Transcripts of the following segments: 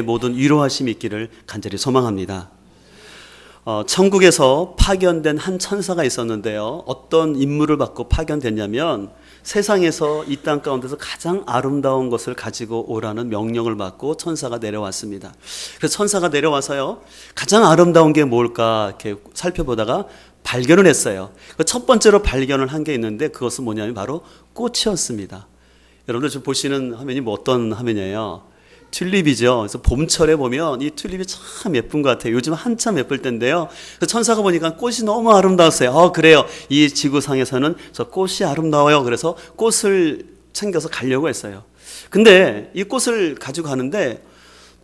모든 위로하심이 있기를 간절히 소망합니다. 천국에서 파견된 한 천사가 있었는데요. 어떤 임무를 받고 파견됐냐면 세상에서 이 땅 가운데서 가장 아름다운 것을 가지고 오라는 명령을 받고 천사가 내려왔습니다. 그래서 천사가 내려와서요, 가장 아름다운 게 뭘까 이렇게 살펴보다가 발견을 했어요. 첫 번째로 발견을 한 게 있는데 그것은 뭐냐면 바로 꽃이었습니다. 여러분들 지금 보시는 화면이 뭐 어떤 화면이에요? 튤립이죠. 그래서 봄철에 보면 이 튤립이 참 예쁜 것 같아요. 요즘 한참 예쁠 때인데요. 그래서 천사가 보니까 꽃이 너무 아름다웠어요. 그래요. 이 지구상에서는 저 꽃이 아름다워요. 그래서 꽃을 챙겨서 가려고 했어요. 근데 이 꽃을 가지고 가는데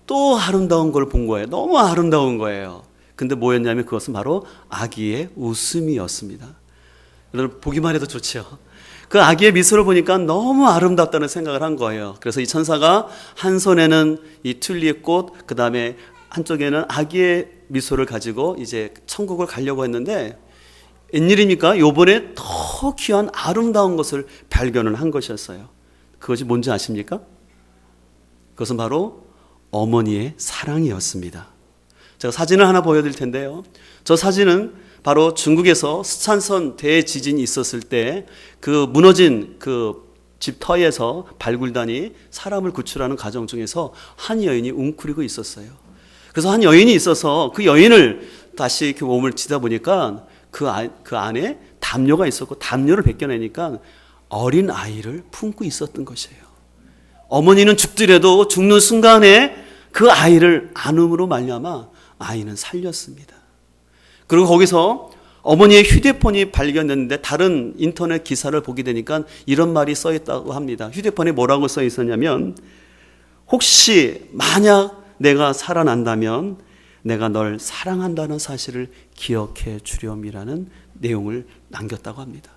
또 아름다운 걸 본 거예요. 너무 아름다운 거예요. 근데 뭐였냐면 그것은 바로 아기의 웃음이었습니다. 여러분 보기만 해도 좋죠. 그 아기의 미소를 보니까 너무 아름답다는 생각을 한 거예요. 그래서 이 천사가 한 손에는 이 튤립 꽃, 그 다음에 한쪽에는 아기의 미소를 가지고 이제 천국을 가려고 했는데 웬일입니까? 요번에 더 귀한 아름다운 것을 발견을 한 것이었어요. 그것이 뭔지 아십니까? 그것은 바로 어머니의 사랑이었습니다. 제가 사진을 하나 보여드릴 텐데요. 저 사진은 바로 중국에서 스촨성 대지진이 있었을 때 그 무너진 그 집 터에서 발굴단이 사람을 구출하는 과정 중에서 한 여인이 웅크리고 있었어요. 그래서 한 여인이 있어서 그 여인을 다시 이렇게 몸을 치다 보니까 그 안에 담요가 있었고 담요를 벗겨내니까 어린 아이를 품고 있었던 것이에요. 어머니는 죽더라도 죽는 순간에 그 아이를 안음으로 말미암아 아이는 살렸습니다. 그리고 거기서 어머니의 휴대폰이 발견됐는데 다른 인터넷 기사를 보게 되니까 이런 말이 써 있다고 합니다. 휴대폰에 뭐라고 써 있었냐면 혹시 만약 내가 살아난다면 내가 널 사랑한다는 사실을 기억해 주렴이라는 내용을 남겼다고 합니다.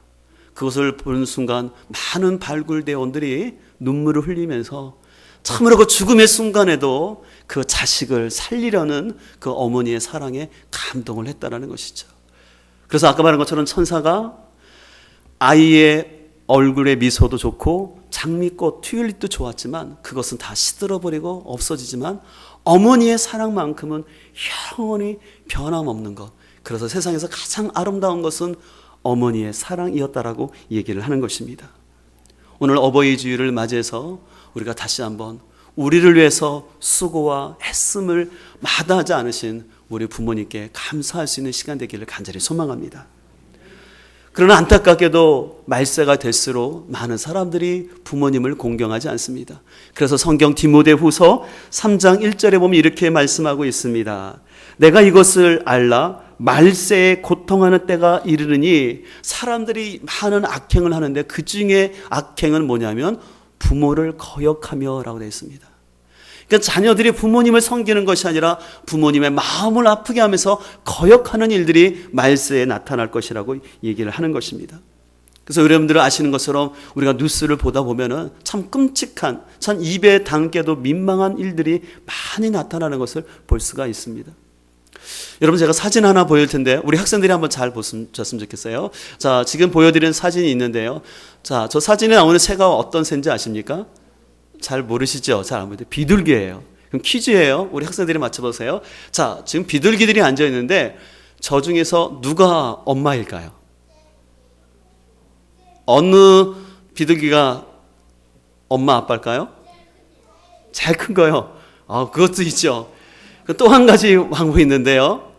그것을 보는 순간 많은 발굴대원들이 눈물을 흘리면서 참으로 그 죽음의 순간에도 그 자식을 살리려는 그 어머니의 사랑에 감동을 했다는 것이죠. 그래서 아까 말한 것처럼 천사가 아이의 얼굴의 미소도 좋고 장미꽃, 튤립도 좋았지만 그것은 다 시들어버리고 없어지지만 어머니의 사랑만큼은 영원히 변함없는 것. 그래서 세상에서 가장 아름다운 것은 어머니의 사랑이었다라고 얘기를 하는 것입니다. 오늘 어버이 주일을 맞이해서 우리가 다시 한번 우리를 위해서 수고와 애씀을 마다하지 않으신 우리 부모님께 감사할 수 있는 시간 되기를 간절히 소망합니다. 그러나 안타깝게도 말세가 될수록 많은 사람들이 부모님을 공경하지 않습니다. 그래서 성경 디모데후서 3장 1절에 보면 이렇게 말씀하고 있습니다. 내가 이것을 알라 말세에 고통하는 때가 이르르니 사람들이 많은 악행을 하는데 그 중에 악행은 뭐냐면 부모를 거역하며 라고 되어 있습니다. 그러니까 자녀들이 부모님을 섬기는 것이 아니라 부모님의 마음을 아프게 하면서 거역하는 일들이 말세에 나타날 것이라고 얘기를 하는 것입니다. 그래서 여러분들은 아시는 것처럼 우리가 뉴스를 보다 보면은 참 끔찍한, 참 입에 담게도 민망한 일들이 많이 나타나는 것을 볼 수가 있습니다. 여러분 제가 사진 하나 보여줄 텐데 우리 학생들이 한번 잘 보셨으면 좋겠어요. 자, 지금 보여드리는 사진이 있는데요. 자, 저 사진에 나오는 새가 어떤 새인지 아십니까? 잘 모르시죠? 잘 안 보이는데 비둘기예요. 그럼 퀴즈예요. 우리 학생들이 맞춰보세요. 자, 지금 비둘기들이 앉아 있는데 저 중에서 누가 엄마일까요? 어느 비둘기가 엄마 아빠일까요? 제일 큰 거요. 그것도 있죠. 또 한 가지 방법이 있는데요.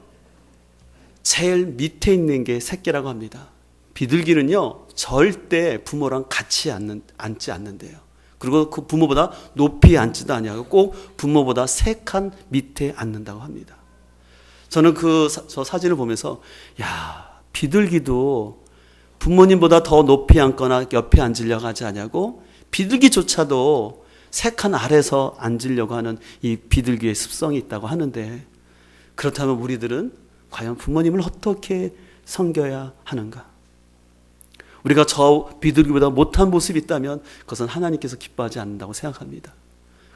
제일 밑에 있는 게 새끼라고 합니다. 비둘기는요 절대 부모랑 같이 앉지 않는데요. 그리고 그 부모보다 높이 앉지도 아니하고 꼭 부모보다 3칸 밑에 앉는다고 합니다. 저는 저 사진을 보면서 비둘기도 부모님보다 더 높이 앉거나 옆에 앉으려고 하지 않냐고, 비둘기조차도 3칸 아래서 앉으려고 하는 이 비둘기의 습성이 있다고 하는데, 그렇다면 우리들은 과연 부모님을 어떻게 섬겨야 하는가? 우리가 저 비둘기보다 못한 모습이 있다면 그것은 하나님께서 기뻐하지 않는다고 생각합니다.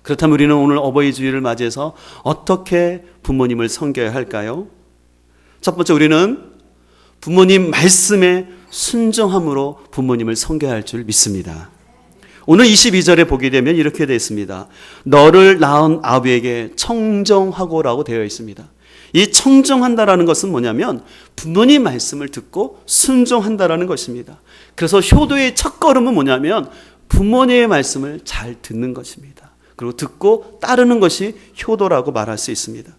그렇다면 우리는 오늘 어버이 주일을 맞이해서 어떻게 부모님을 섬겨야 할까요? 첫 번째, 우리는 부모님 말씀에 순종함으로 부모님을 섬겨야 할 줄 믿습니다. 오늘 22절에 보게 되면 이렇게 되어 있습니다. 너를 낳은 아비에게 청정하고라고 되어 있습니다. 이 청정한다라는 것은 뭐냐면 부모님 말씀을 듣고 순종한다라는 것입니다. 그래서 효도의 첫걸음은 뭐냐면 부모님의 말씀을 잘 듣는 것입니다. 그리고 듣고 따르는 것이 효도라고 말할 수 있습니다.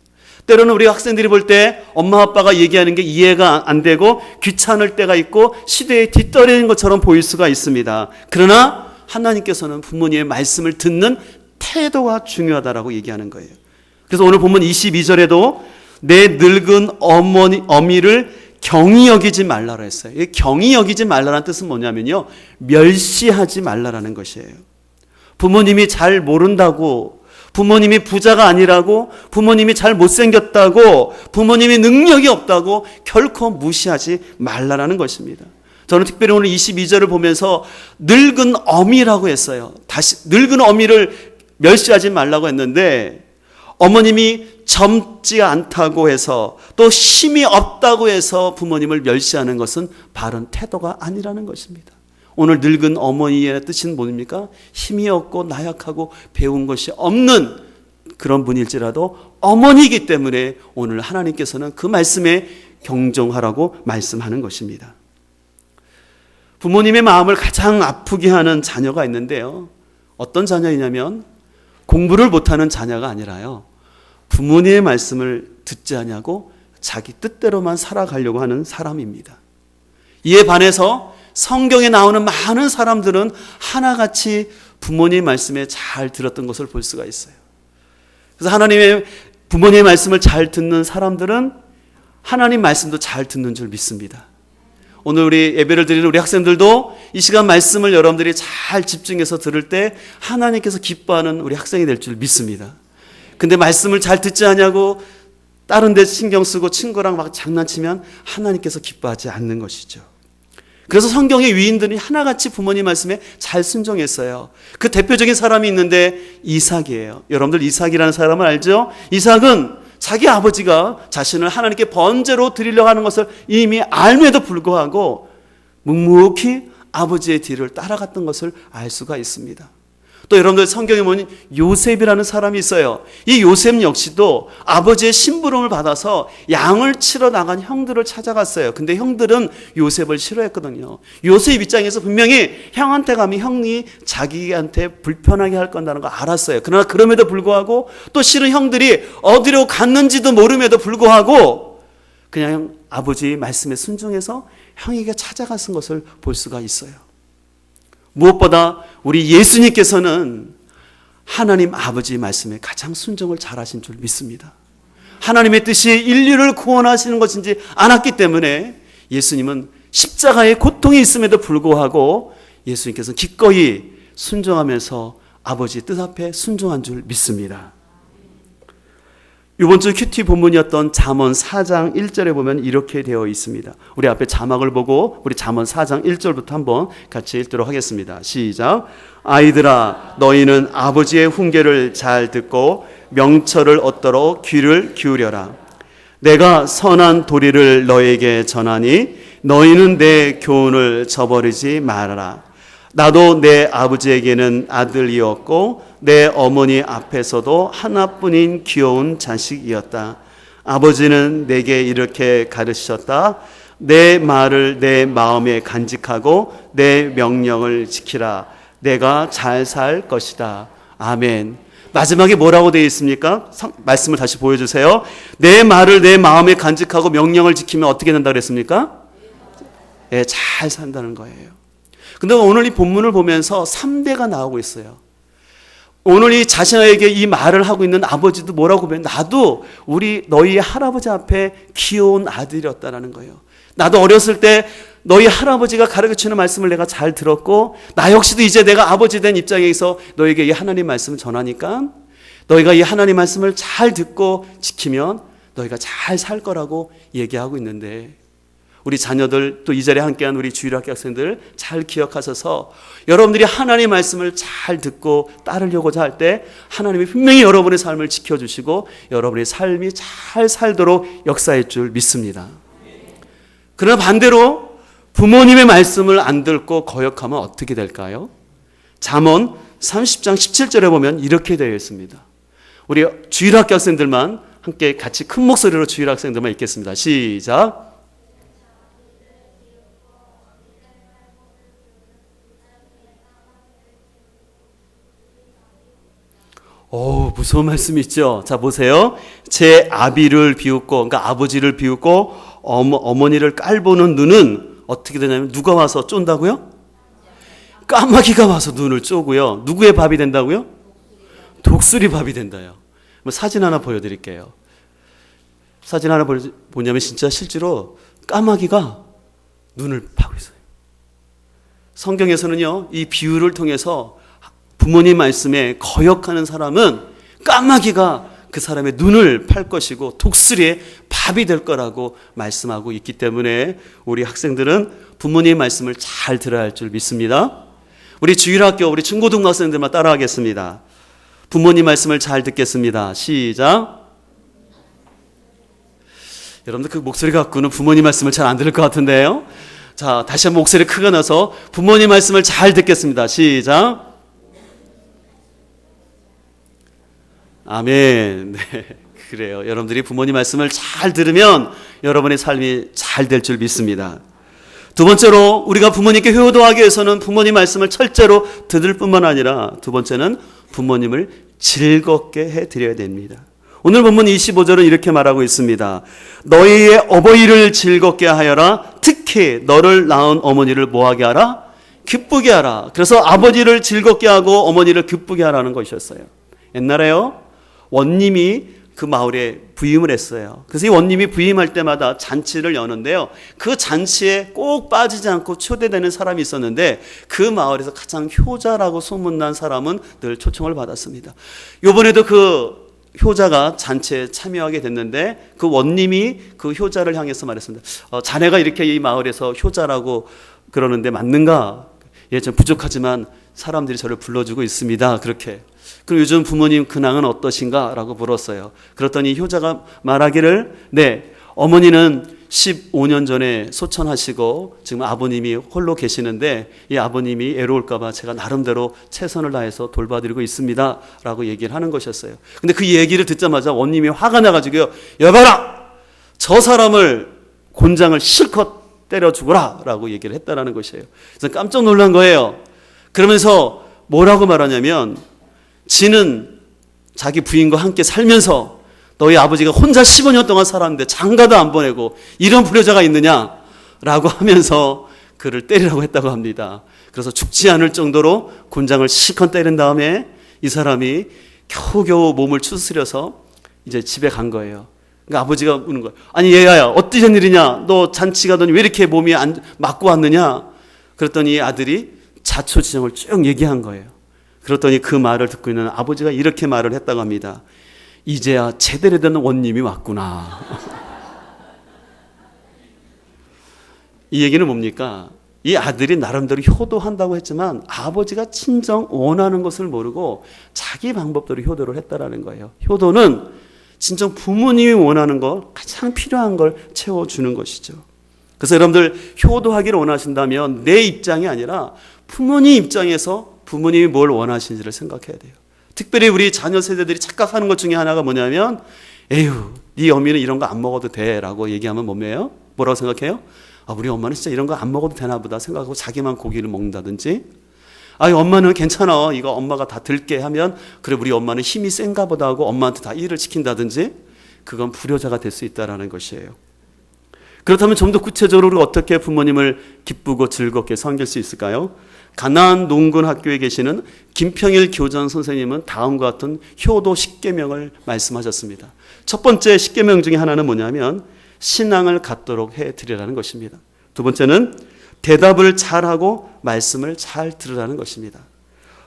때로는 우리 학생들이 볼 때 엄마 아빠가 얘기하는 게 이해가 안 되고 귀찮을 때가 있고 시대에 뒤떨어진 것처럼 보일 수가 있습니다. 그러나 하나님께서는 부모님의 말씀을 듣는 태도가 중요하다라고 얘기하는 거예요. 그래서 오늘 본문 22절에도 내 늙은 어미를 경히 여기지 말라라 했어요. 이 경히 여기지 말라라는 뜻은 뭐냐면요, 멸시하지 말라라는 것이에요. 부모님이 잘 모른다고, 부모님이 부자가 아니라고, 부모님이 잘 못생겼다고, 부모님이 능력이 없다고 결코 무시하지 말라라는 것입니다. 저는 특별히 오늘 22절을 보면서 늙은 어미라고 했어요. 다시 늙은 어미를 멸시하지 말라고 했는데, 어머님이 젊지 않다고 해서 또 힘이 없다고 해서 부모님을 멸시하는 것은 바른 태도가 아니라는 것입니다. 오늘 늙은 어머니의 뜻은 뭡니까? 힘이 없고 나약하고 배운 것이 없는 그런 분일지라도 어머니이기 때문에 오늘 하나님께서는 그 말씀에 경종하라고 말씀하는 것입니다. 부모님의 마음을 가장 아프게 하는 자녀가 있는데요. 어떤 자녀이냐면 공부를 못하는 자녀가 아니라요, 부모님의 말씀을 듣지 않냐고 자기 뜻대로만 살아가려고 하는 사람입니다. 이에 반해서 성경에 나오는 많은 사람들은 하나같이 부모님의 말씀에 잘 들었던 것을 볼 수가 있어요. 그래서 하나님의 부모님의 말씀을 잘 듣는 사람들은 하나님 말씀도 잘 듣는 줄 믿습니다. 오늘 우리 예배를 드리는 우리 학생들도 이 시간 말씀을 여러분들이 잘 집중해서 들을 때 하나님께서 기뻐하는 우리 학생이 될 줄 믿습니다. 근데 말씀을 잘 듣지 않냐고 다른 데 신경 쓰고 친구랑 막 장난치면 하나님께서 기뻐하지 않는 것이죠. 그래서 성경의 위인들이 하나같이 부모님 말씀에 잘 순종했어요. 그 대표적인 사람이 있는데 이삭이에요. 여러분들 이삭이라는 사람을 알죠? 이삭은 자기 아버지가 자신을 하나님께 번제로 드리려고 하는 것을 이미 알면에도 불구하고 묵묵히 아버지의 뒤를 따라갔던 것을 알 수가 있습니다. 또 여러분들 성경에 보면 요셉이라는 사람이 있어요. 이 요셉 역시도 아버지의 심부름을 받아서 양을 치러 나간 형들을 찾아갔어요. 근데 형들은 요셉을 싫어했거든요. 요셉 입장에서 분명히 형한테 가면 형이 자기한테 불편하게 할 건다는 거 알았어요. 그러나 그럼에도 불구하고 또 싫은 형들이 어디로 갔는지도 모름에도 불구하고 그냥 아버지의 말씀에 순종해서 형에게 찾아갔은 것을 볼 수가 있어요. 무엇보다 우리 예수님께서는 하나님 아버지의 말씀에 가장 순종을 잘하신 줄 믿습니다. 하나님의 뜻이 인류를 구원하시는 것인지 않았기 때문에 예수님은 십자가의 고통이 있음에도 불구하고 예수님께서는 기꺼이 순종하면서 아버지의 뜻 앞에 순종한 줄 믿습니다. 이번 주 큐티 본문이었던 잠언 4장 1절에 보면 이렇게 되어 있습니다. 우리 앞에 자막을 보고 우리 잠언 4장 1절부터 한번 같이 읽도록 하겠습니다. 시작. 아이들아, 너희는 아버지의 훈계를 잘 듣고 명철을 얻도록 귀를 기울여라. 내가 선한 도리를 너에게 전하니 너희는 내 교훈을 저버리지 말아라. 나도 내 아버지에게는 아들이었고 내 어머니 앞에서도 하나뿐인 귀여운 자식이었다. 아버지는 내게 이렇게 가르치셨다. 내 말을 내 마음에 간직하고 내 명령을 지키라. 내가 잘 살 것이다. 아멘. 마지막에 뭐라고 되어 있습니까? 말씀을 다시 보여주세요. 내 말을 내 마음에 간직하고 명령을 지키면 어떻게 된다고 그랬습니까? 네, 잘 산다는 거예요. 근데 오늘 이 본문을 보면서 3대가 나오고 있어요. 오늘 이 자신에게 이 말을 하고 있는 아버지도 뭐라고 보면 나도 너희 할아버지 앞에 귀여운 아들이었다라는 거예요. 나도 어렸을 때 너희 할아버지가 가르치는 말씀을 내가 잘 들었고 나 역시도 이제 내가 아버지 된 입장에서 너에게 이 하나님 말씀을 전하니까 너희가 이 하나님 말씀을 잘 듣고 지키면 너희가 잘 살 거라고 얘기하고 있는데 우리 자녀들 또 이 자리에 함께한 우리 주일학교 학생들 잘 기억하셔서 여러분들이 하나님의 말씀을 잘 듣고 따르려고자 할 때 하나님이 분명히 여러분의 삶을 지켜주시고 여러분의 삶이 잘 살도록 역사할 줄 믿습니다. 그러나 반대로 부모님의 말씀을 안 듣고 거역하면 어떻게 될까요? 잠언 30장 17절에 보면 이렇게 되어 있습니다. 우리 주일학교 학생들만 함께 같이 큰 목소리로 주일학생들만 읽겠습니다. 시작. 무서운 말씀 있죠. 자, 보세요. 제 아비를 비웃고, 그러니까 아버지를 비웃고 어머니를 깔보는 눈은 어떻게 되냐면 누가 와서 쫀다고요? 까마귀가 와서 눈을 쪼고요. 누구의 밥이 된다고요? 독수리 밥이 된다요. 사진 하나 보여드릴게요. 사진 하나 보냐면 진짜 실제로 까마귀가 눈을 파고 있어요. 성경에서는요, 이 비유를 통해서 부모님 말씀에 거역하는 사람은 까마귀가 그 사람의 눈을 팔 것이고 독수리의 밥이 될 거라고 말씀하고 있기 때문에 우리 학생들은 부모님 말씀을 잘 들어야 할 줄 믿습니다. 우리 주일학교 우리 중고등학생들만 따라하겠습니다. 부모님 말씀을 잘 듣겠습니다. 시작. 여러분들 그 목소리 갖고는 부모님 말씀을 잘 안 들을 것 같은데요. 자, 다시 한번 목소리 크게 내서 부모님 말씀을 잘 듣겠습니다. 시작. 아멘. 네, 그래요. 여러분들이 부모님 말씀을 잘 들으면 여러분의 삶이 잘 될 줄 믿습니다. 두 번째로 우리가 부모님께 효도하기 위해서는 부모님 말씀을 철저로 들을 뿐만 아니라 두 번째는 부모님을 즐겁게 해드려야 됩니다. 오늘 본문 25절은 이렇게 말하고 있습니다. 너희의 어버이를 즐겁게 하여라. 특히 너를 낳은 어머니를 뭐하게 하라? 기쁘게 하라. 그래서 아버지를 즐겁게 하고 어머니를 기쁘게 하라는 것이었어요. 옛날에요, 원님이 그 마을에 부임을 했어요. 그래서 이 원님이 부임할 때마다 잔치를 여는데요, 그 잔치에 꼭 빠지지 않고 초대되는 사람이 있었는데 그 마을에서 가장 효자라고 소문난 사람은 늘 초청을 받았습니다. 이번에도 그 효자가 잔치에 참여하게 됐는데 그 원님이 그 효자를 향해서 말했습니다. 자네가 이렇게 이 마을에서 효자라고 그러는데 맞는가? 예, 좀 부족하지만 사람들이 저를 불러주고 있습니다. 그렇게. 그럼 요즘 부모님 근황은 어떠신가? 라고 물었어요. 그랬더니 효자가 말하기를, 네, 어머니는 15년 전에 소천하시고 지금 아버님이 홀로 계시는데 이 아버님이 애로울까봐 제가 나름대로 최선을 다해서 돌봐드리고 있습니다. 라고 얘기를 하는 것이었어요. 근데 그 얘기를 듣자마자 원님이 화가 나가지고요, 여봐라! 저 사람을 곤장을 실컷 때려 죽어라! 라고 얘기를 했다라는 것이에요. 그래서 깜짝 놀란 거예요. 그러면서 뭐라고 말하냐면, 지는 자기 부인과 함께 살면서 너희 아버지가 혼자 15년 동안 살았는데 장가도 안 보내고 이런 불효자가 있느냐라고 하면서 그를 때리라고 했다고 합니다. 그래서 죽지 않을 정도로 곤장을 실컷 때린 다음에 이 사람이 겨우겨우 몸을 추스려서 이제 집에 간 거예요. 그러니까 아버지가 우는 거예요. 아니 얘야, 어떤 일이냐? 너 잔치 가더니 왜 이렇게 몸이 맞고 왔느냐? 그랬더니 아들이 자초지종을 쭉 얘기한 거예요. 그랬더니 그 말을 듣고 있는 아버지가 이렇게 말을 했다고 합니다. 이제야 제대로 된 원님이 왔구나. 이 얘기는 뭡니까? 이 아들이 나름대로 효도한다고 했지만 아버지가 진정 원하는 것을 모르고 자기 방법대로 효도를 했다라는 거예요. 효도는 진정 부모님이 원하는 거, 가장 필요한 걸 채워주는 것이죠. 그래서 여러분들 효도하기를 원하신다면 내 입장이 아니라 부모님 입장에서 부모님이 뭘 원하시는지를 생각해야 돼요. 특별히 우리 자녀 세대들이 착각하는 것 중에 하나가 뭐냐면, 에휴, 네 어미는 이런 거 안 먹어도 돼 라고 얘기하면 뭐라고 생각해요? 우리 엄마는 진짜 이런 거 안 먹어도 되나 보다 생각하고 자기만 고기를 먹는다든지, 엄마는 괜찮아, 이거 엄마가 다 들게 하면 그래 우리 엄마는 힘이 센가 보다 하고 엄마한테 다 일을 시킨다든지, 그건 불효자가 될 수 있다는 것이에요. 그렇다면 좀 더 구체적으로 어떻게 부모님을 기쁘고 즐겁게 섬길 수 있을까요? 가나안 농군 학교에 계시는 김평일 교장 선생님은 다음과 같은 효도 10계명을 말씀하셨습니다. 첫 번째 10계명 중에 하나는 뭐냐면 신앙을 갖도록 해드리라는 것입니다. 두 번째는 대답을 잘하고 말씀을 잘 들으라는 것입니다.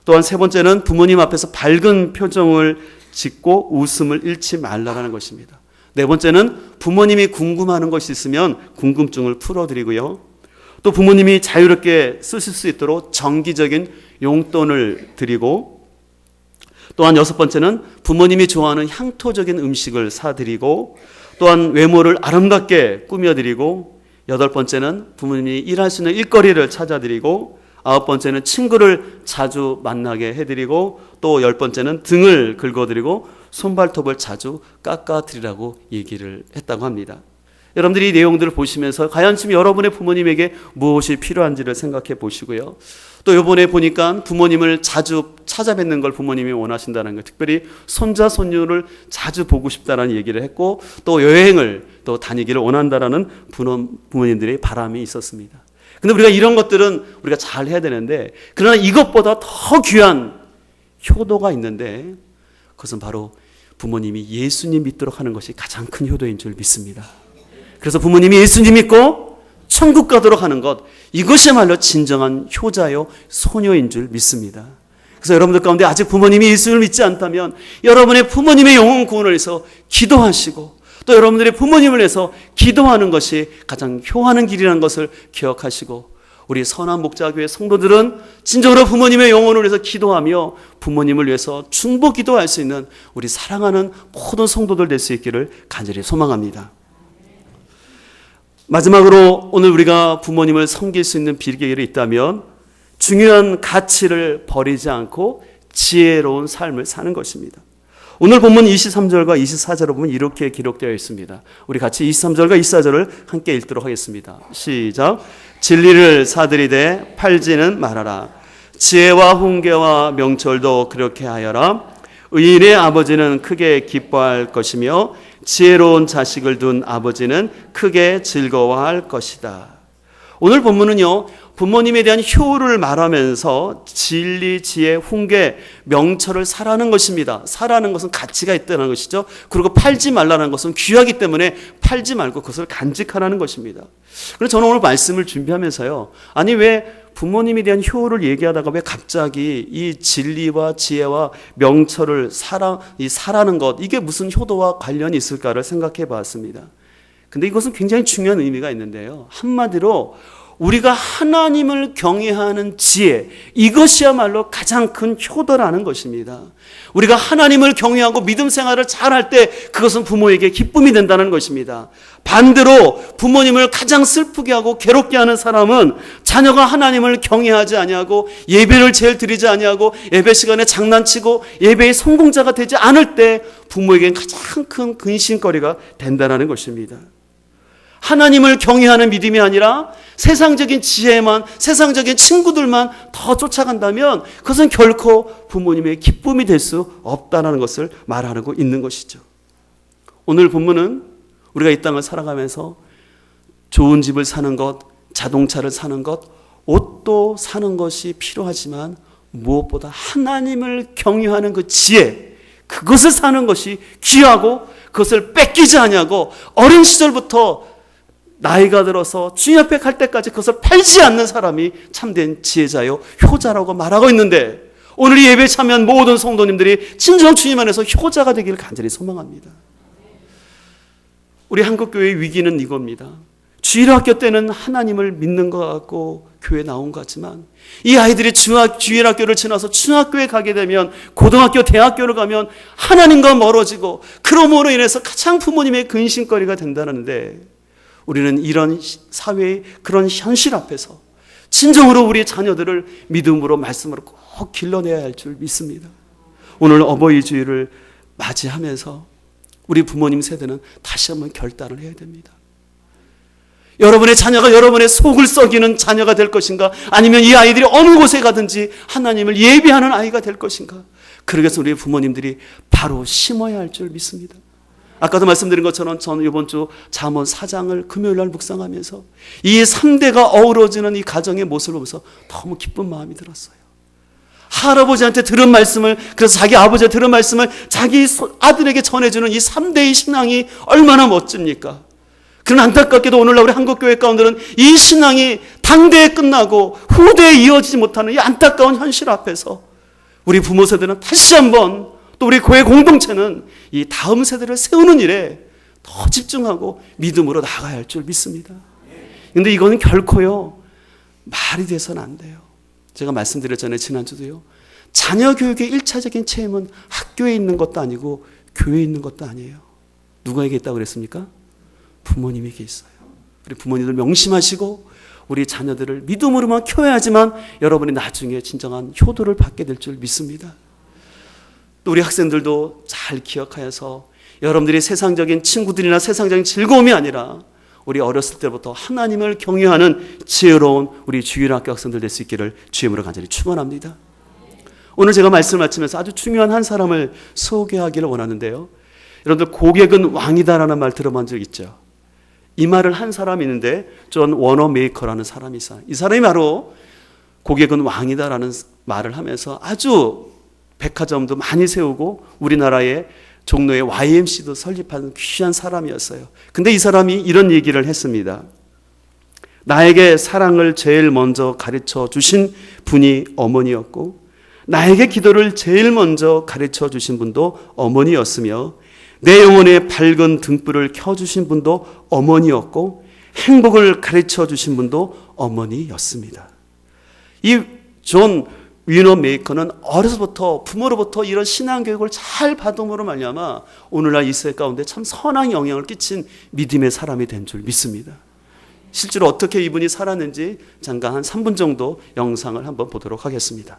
또한 세 번째는 부모님 앞에서 밝은 표정을 짓고 웃음을 잃지 말라는 것입니다. 네 번째는 부모님이 궁금하는 것이 있으면 궁금증을 풀어드리고요. 또 부모님이 자유롭게 쓰실 수 있도록 정기적인 용돈을 드리고, 또한 여섯 번째는 부모님이 좋아하는 향토적인 음식을 사드리고, 또한 외모를 아름답게 꾸며드리고, 여덟 번째는 부모님이 일할 수 있는 일거리를 찾아드리고, 9번째는 친구를 자주 만나게 해드리고, 또 10번째는 등을 긁어드리고 손발톱을 자주 깎아드리라고 얘기를 했다고 합니다. 여러분들이 이 내용들을 보시면서 과연 지금 여러분의 부모님에게 무엇이 필요한지를 생각해 보시고요. 또 이번에 보니까 부모님을 자주 찾아뵙는 걸 부모님이 원하신다는 거예요. 특별히 손자 손녀를 자주 보고 싶다는 얘기를 했고, 또 여행을 또 다니기를 원한다라는 부모님들의 바람이 있었습니다. 근데 우리가 이런 것들은 우리가 잘 해야 되는데, 그러나 이것보다 더 귀한 효도가 있는데, 그것은 바로 부모님이 예수님 믿도록 하는 것이 가장 큰 효도인 줄 믿습니다. 그래서 부모님이 예수님 믿고 천국 가도록 하는 것, 이것이야말로 진정한 효자요 소녀인 줄 믿습니다. 그래서 여러분들 가운데 아직 부모님이 예수를 믿지 않다면 여러분의 부모님의 영혼 구원을 위해서 기도하시고, 또 여러분들의 부모님을 위해서 기도하는 것이 가장 효하는 길이라는 것을 기억하시고, 우리 선한 목자교회 성도들은 진정으로 부모님의 영혼을 위해서 기도하며 부모님을 위해서 중보 기도할 수 있는 우리 사랑하는 모든 성도들 될 수 있기를 간절히 소망합니다. 마지막으로 오늘 우리가 부모님을 섬길 수 있는 비결이 있다면 중요한 가치를 버리지 않고 지혜로운 삶을 사는 것입니다. 오늘 본문 23절과 24절을 보면 이렇게 기록되어 있습니다. 우리 같이 23절과 24절을 함께 읽도록 하겠습니다. 시작. 진리를 사들이되 팔지는 말아라. 지혜와 훈계와 명철도 그렇게 하여라. 의인의 아버지는 크게 기뻐할 것이며 지혜로운 자식을 둔 아버지는 크게 즐거워할 것이다. 오늘 본문은요, 부모님에 대한 효를 말하면서 진리, 지혜, 훈계, 명철을 사라는 것입니다. 사라는 것은 가치가 있다는 것이죠. 그리고 팔지 말라는 것은 귀하기 때문에 팔지 말고 그것을 간직하라는 것입니다. 그래서 저는 오늘 말씀을 준비하면서요, 아니 왜 부모님에 대한 효를 얘기하다가 왜 갑자기 이 진리와 지혜와 명철을 사라는 것, 이게 무슨 효도와 관련이 있을까를 생각해 봤습니다. 근데 이것은 굉장히 중요한 의미가 있는데요. 한마디로 우리가 하나님을 경외하는 지혜, 이것이야말로 가장 큰 효도라는 것입니다. 우리가 하나님을 경외하고 믿음 생활을 잘할 때 그것은 부모에게 기쁨이 된다는 것입니다. 반대로 부모님을 가장 슬프게 하고 괴롭게 하는 사람은 자녀가 하나님을 경외하지 아니하고 예배를 제일 드리지 아니하고 예배 시간에 장난치고 예배의 성공자가 되지 않을 때 부모에게는 가장 큰 근심거리가 된다는 것입니다. 하나님을 경외하는 믿음이 아니라 세상적인 지혜만, 세상적인 친구들만 더 쫓아간다면 그것은 결코 부모님의 기쁨이 될 수 없다는 것을 말하고 있는 것이죠. 오늘 본문은 우리가 이 땅을 살아가면서 좋은 집을 사는 것, 자동차를 사는 것, 옷도 사는 것이 필요하지만 무엇보다 하나님을 경외하는 그 지혜, 그것을 사는 것이 귀하고 그것을 뺏기지 아니하고 어린 시절부터 나이가 들어서 주님 앞에 갈 때까지 그것을 팔지 않는 사람이 참된 지혜자요 효자라고 말하고 있는데, 오늘 이 예배에 참여한 모든 성도님들이 진정 주님 안에서 효자가 되기를 간절히 소망합니다. 우리 한국교회의 위기는 이겁니다. 주일학교 때는 하나님을 믿는 것 같고 교회 나온 것 같지만, 이 아이들이 주일학교를 지나서 중학교에 가게 되면, 고등학교, 대학교를 가면 하나님과 멀어지고 그러므로 인해서 가장 부모님의 근심거리가 된다는데, 우리는 이런 사회의 그런 현실 앞에서 진정으로 우리 자녀들을 믿음으로 말씀으로 꼭 길러내야 할 줄 믿습니다. 오늘 어버이 주일을 맞이하면서 우리 부모님 세대는 다시 한번 결단을 해야 됩니다. 여러분의 자녀가 여러분의 속을 썩이는 자녀가 될 것인가, 아니면 이 아이들이 어느 곳에 가든지 하나님을 예비하는 아이가 될 것인가. 그러기 위해서 우리 부모님들이 바로 심어야 할 줄 믿습니다. 아까도 말씀드린 것처럼 저는 이번 주 잠언 4장을 금요일 날 묵상하면서 이 3대가 어우러지는 이 가정의 모습을 보면서 너무 기쁜 마음이 들었어요. 할아버지한테 들은 말씀을, 그래서 자기 아버지가 들은 말씀을 자기 아들에게 전해주는 이 3대의 신앙이 얼마나 멋집니까? 그런 안타깝게도 오늘날 우리 한국교회 가운데는 이 신앙이 당대에 끝나고 후대에 이어지지 못하는 이 안타까운 현실 앞에서 우리 부모 세대는 다시 한번, 또 우리 교회 공동체는 이 다음 세대를 세우는 일에 더 집중하고 믿음으로 나아가야 할 줄 믿습니다. 그런데 이거는 결코요 말이 돼서는 안 돼요. 제가 말씀드렸잖아요, 지난주도요. 자녀 교육의 1차적인 체험은 학교에 있는 것도 아니고 교회에 있는 것도 아니에요. 누구에게 있다고 그랬습니까? 부모님에게 있어요. 우리 부모님들 명심하시고 우리 자녀들을 믿음으로만 키워야지만 여러분이 나중에 진정한 효도를 받게 될 줄 믿습니다. 또 우리 학생들도 잘 기억하여서 여러분들이 세상적인 친구들이나 세상적인 즐거움이 아니라 우리 어렸을 때부터 하나님을 경외하는 지혜로운 우리 주일학교 학생들 될 수 있기를 주임으로 간절히 축원합니다. 오늘 제가 말씀을 마치면서 아주 중요한 한 사람을 소개하기를 원하는데요. 여러분들 고객은 왕이다라는 말 들어본 적 있죠? 이 말을 한 사람이 있는데 존 워너메이커라는 사람이 있어요. 이 사람이 바로 고객은 왕이다라는 말을 하면서 아주 백화점도 많이 세우고 우리나라의 종로에 YMC도 설립한 귀한 사람이었어요. 근데 이 사람이 이런 얘기를 했습니다. 나에게 사랑을 제일 먼저 가르쳐 주신 분이 어머니였고 나에게 기도를 제일 먼저 가르쳐 주신 분도 어머니였으며 내 영혼의 밝은 등불을 켜주신 분도 어머니였고 행복을 가르쳐 주신 분도 어머니였습니다. 이 존 위너 메이커는 어려서부터 부모로부터 이런 신앙교육을 잘 받음으로 말미암아 오늘날 이 세대 가운데 참 선한 영향을 끼친 믿음의 사람이 된 줄 믿습니다. 실제로 어떻게 이분이 살았는지 잠깐 한 3분 정도 영상을 한번 보도록 하겠습니다.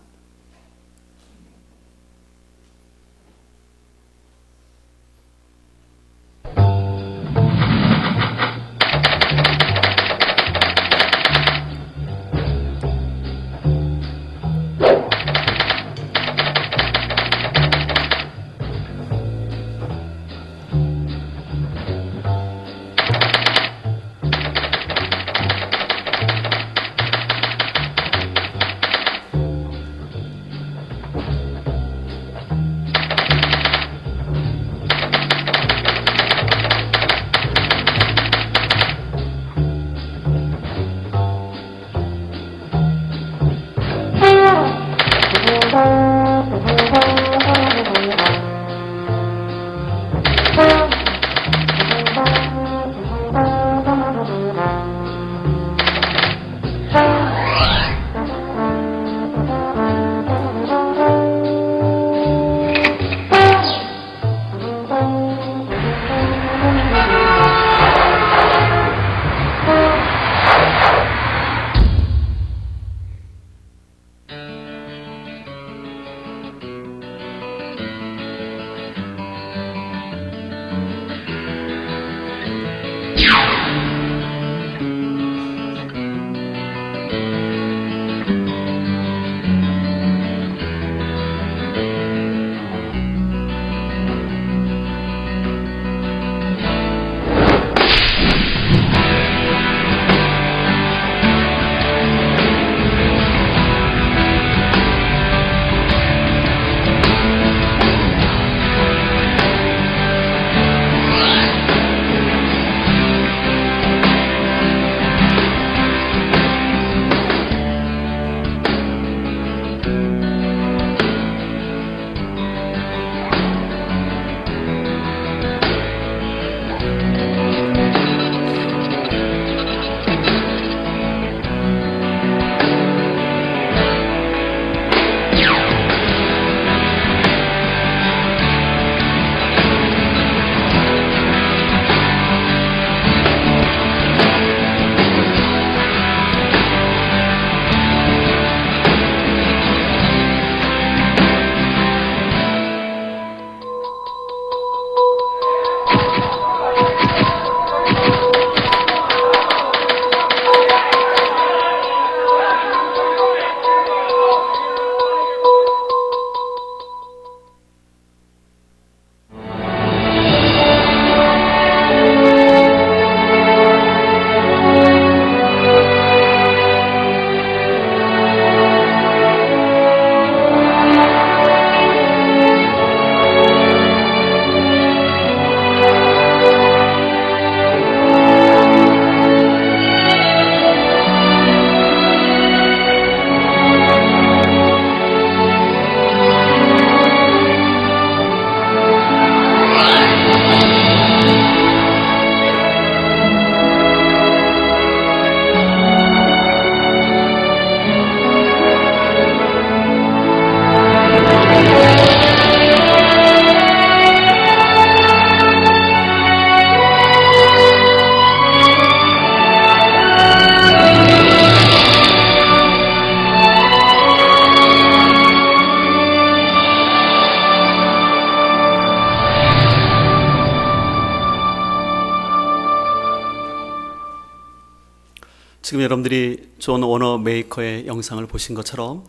지금 여러분들이 존 워너 메이커의 영상을 보신 것처럼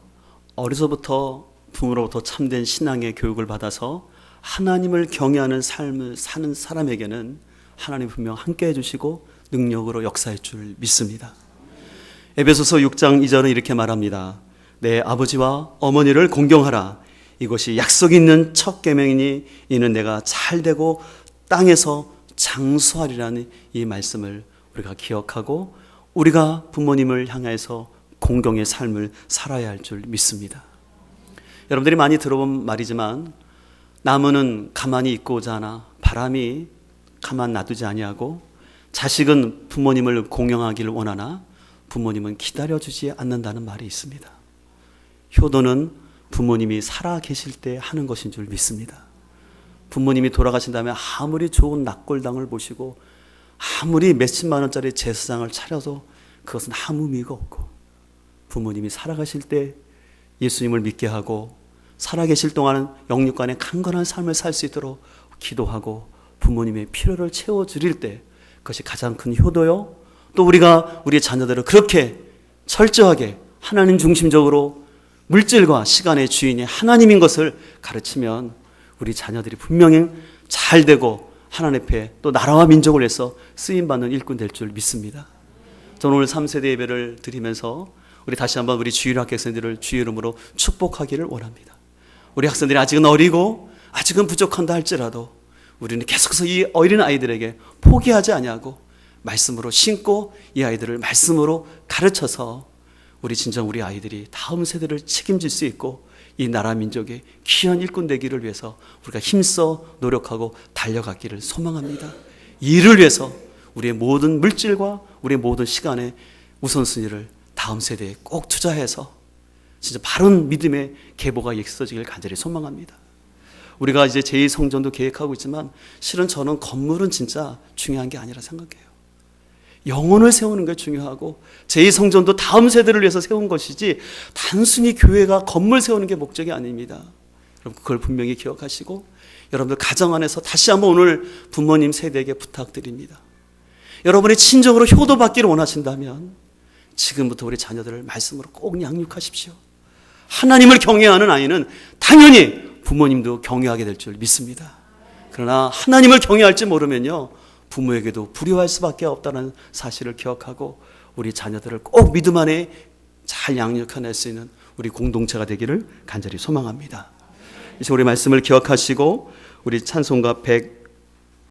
어려서부터 부모로부터 참된 신앙의 교육을 받아서 하나님을 경외하는 삶을 사는 사람에게는 하나님 분명 함께 해주시고 능력으로 역사할 줄 믿습니다. 에베소서 6장 2절은 이렇게 말합니다. 내 아버지와 어머니를 공경하라. 이것이 약속 있는 첫 계명이니 이는 내가 잘되고 땅에서 장수하리라는 이 말씀을 우리가 기억하고 우리가 부모님을 향해서 공경의 삶을 살아야 할 줄 믿습니다. 여러분들이 많이 들어본 말이지만 나무는 가만히 있고자 하나 바람이 가만 놔두지 아니하고 자식은 부모님을 공경하기를 원하나 부모님은 기다려주지 않는다는 말이 있습니다. 효도는 부모님이 살아 계실 때 하는 것인 줄 믿습니다. 부모님이 돌아가신 다음에 아무리 좋은 낙골당을 보시고 아무리 몇십만 원짜리 제사장을 차려도 그것은 아무 의미가 없고 부모님이 살아가실 때 예수님을 믿게 하고 살아계실 동안은 영육간의 강건한 삶을 살 수 있도록 기도하고 부모님의 필요를 채워드릴 때 그것이 가장 큰 효도요. 또 우리가 우리의 자녀들을 그렇게 철저하게 하나님 중심적으로 물질과 시간의 주인이 하나님인 것을 가르치면 우리 자녀들이 분명히 잘 되고 하나님 앞에 또 나라와 민족을 위해서 쓰임받는 일꾼 될 줄 믿습니다. 저는 오늘 3세대 예배를 드리면서 우리 다시 한번 우리 주일학교 학생들을 주의 이름으로 축복하기를 원합니다. 우리 학생들이 아직은 어리고 아직은 부족한다 할지라도 우리는 계속해서 이 어린 아이들에게 포기하지 아니하고 말씀으로 심고 이 아이들을 말씀으로 가르쳐서 우리 진정 우리 아이들이 다음 세대를 책임질 수 있고 이 나라 민족의 귀한 일꾼 되기를 위해서 우리가 힘써 노력하고 달려가기를 소망합니다. 이 일을 위해서 우리의 모든 물질과 우리의 모든 시간의 우선순위를 다음 세대에 꼭 투자해서 진짜 바른 믿음의 계보가 있어지길 간절히 소망합니다. 우리가 이제 제2성전도 계획하고 있지만 실은 저는 건물은 진짜 중요한 게 아니라 생각해요. 영혼을 세우는 게 중요하고 제2성전도 다음 세대를 위해서 세운 것이지 단순히 교회가 건물 세우는 게 목적이 아닙니다. 여러분 그걸 분명히 기억하시고 여러분들 가정 안에서 다시 한번 오늘 부모님 세대에게 부탁드립니다. 여러분이 친정으로 효도받기를 원하신다면 지금부터 우리 자녀들을 말씀으로 꼭 양육하십시오. 하나님을 경외하는 아이는 당연히 부모님도 경외하게 될 줄 믿습니다. 그러나 하나님을 경외할지 모르면요 부모에게도 불효할 수밖에 없다는 사실을 기억하고 우리 자녀들을 꼭 믿음 안에 잘 양육해낼 수 있는 우리 공동체가 되기를 간절히 소망합니다. 이제 우리 말씀을 기억하시고 우리 찬송가 100